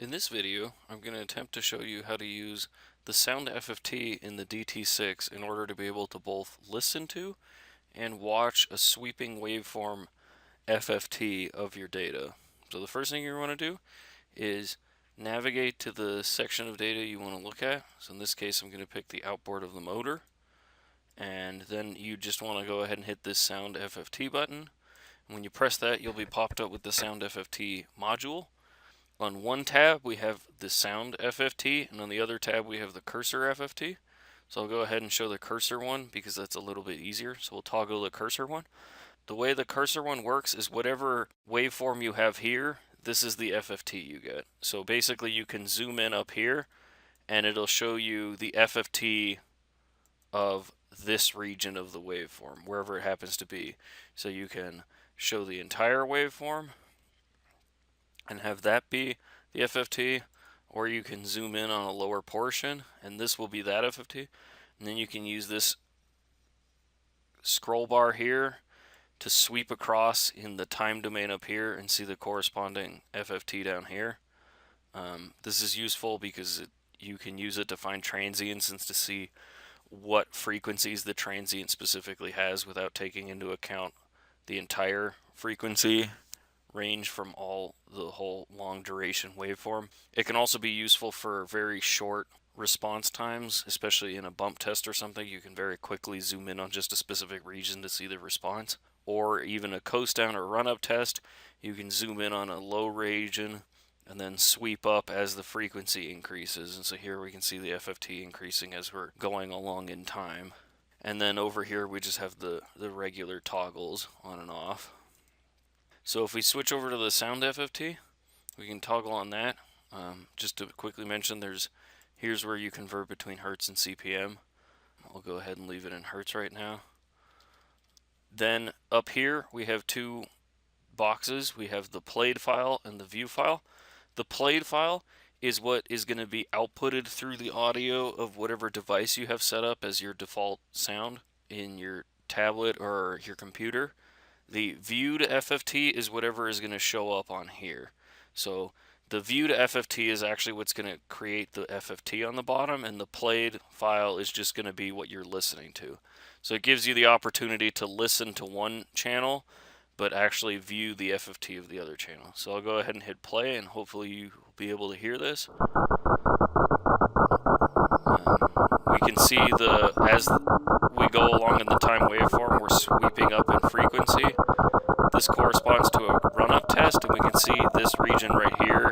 In this video, I'm going to attempt to show you how to use the Sound FFT in the DT6 in order to be able to both listen to and watch a sweeping waveform FFT of your data. So the first thing you want to do is navigate to the section of data you want to look at. So in this case, I'm going to pick the outboard of the motor, and then you just want to go ahead and hit this Sound FFT button. When you press that, you'll be popped up with the Sound FFT module. On one tab, we have the Sound FFT, and on the other tab, we have the Cursor FFT. So I'll go ahead and show the cursor one because that's a little bit easier. So we'll toggle the cursor one. The way the cursor one works is whatever waveform you have here, this is the FFT you get. So basically, you can zoom in up here, and it'll show you the FFT of this region of the waveform, wherever it happens to be. So you can show the entire waveform and have that be the FFT, or you can zoom in on a lower portion and this will be that FFT, and then you can use this scroll bar here to sweep across in the time domain up here and see the corresponding FFT down here. This is useful because you can use it to find transients and to see what frequencies the transient specifically has without taking into account the entire frequency range from the whole long duration waveform. It can also be useful for very short response times, especially in a bump test or something. You can very quickly zoom in on just a specific region to see the response. Or even a coast down or run up test, you can zoom in on a low region and then sweep up as the frequency increases. And so here we can see the FFT increasing as we're going along in time. And then over here we just have the regular toggles on and off. So if we switch over to the Sound FFT, we can toggle on that. Just to quickly mention, here's where you convert between Hertz and CPM. I'll go ahead and leave it in Hertz right now. Then up here we have two boxes. We have the played file and the view file. The played file is what is going to be outputted through the audio of whatever device you have set up as your default sound in your tablet or your computer. The viewed FFT is whatever is going to show up on here. So the viewed FFT is actually what's going to create the FFT on the bottom, and the played file is just going to be what you're listening to. So it gives you the opportunity to listen to one channel, but actually view the FFT of the other channel. So I'll go ahead and hit play, and hopefully you will be able to hear this. We can see as we go along in the time waveform, we're sweeping up in frequency. This corresponds to a run-up test, and we can see this region right here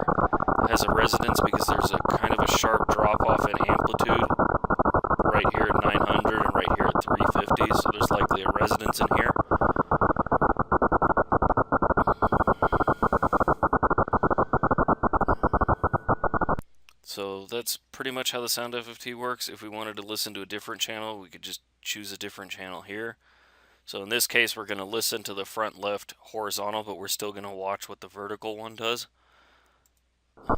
has a resonance because there's a kind of a sharp drop-off in amplitude right here at 900 and right here at 350, so there's likely a resonance in here. So that's pretty much how the Sound FFT works. If we wanted to listen to a different channel, we could just choose a different channel here. So in this case, we're going to listen to the front left horizontal, but we're still going to watch what the vertical one does. So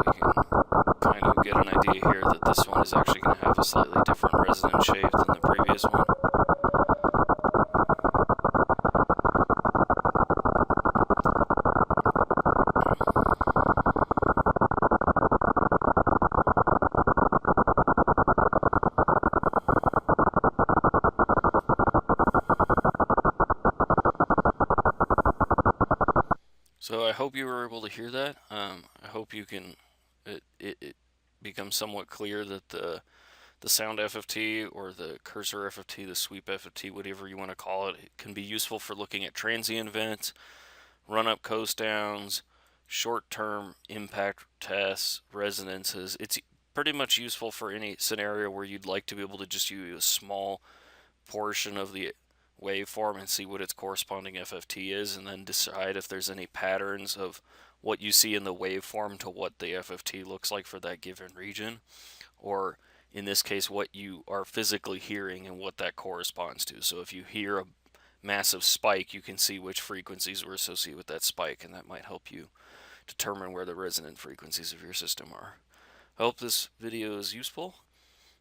you can kind of get an idea here that this one is actually going to have a slightly different resonance shape than the previous one. So I hope you were able to hear that. I hope you can. It becomes somewhat clear that the Sound FFT or the Cursor FFT, the Sweep FFT, whatever you want to call it, can be useful for looking at transient events, run-up coast downs, short-term impact tests, resonances. It's pretty much useful for any scenario where you'd like to be able to just use a small portion of the waveform and see what its corresponding FFT is, and then decide if there's any patterns of what you see in the waveform to what the FFT looks like for that given region, or in this case what you are physically hearing and what that corresponds to. So if you hear a massive spike, you can see which frequencies were associated with that spike, and that might help you determine where the resonant frequencies of your system are. I hope this video is useful.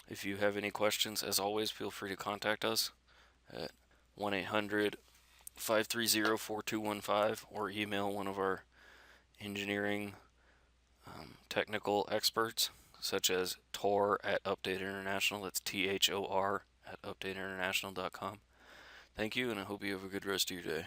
If you have any questions, as always, feel free to contact us at 1-800 530-4215 or email one of our engineering technical experts, such as Tor at Update International. That's THOR at updateinternational.com. Thank you, and I hope you have a good rest of your day.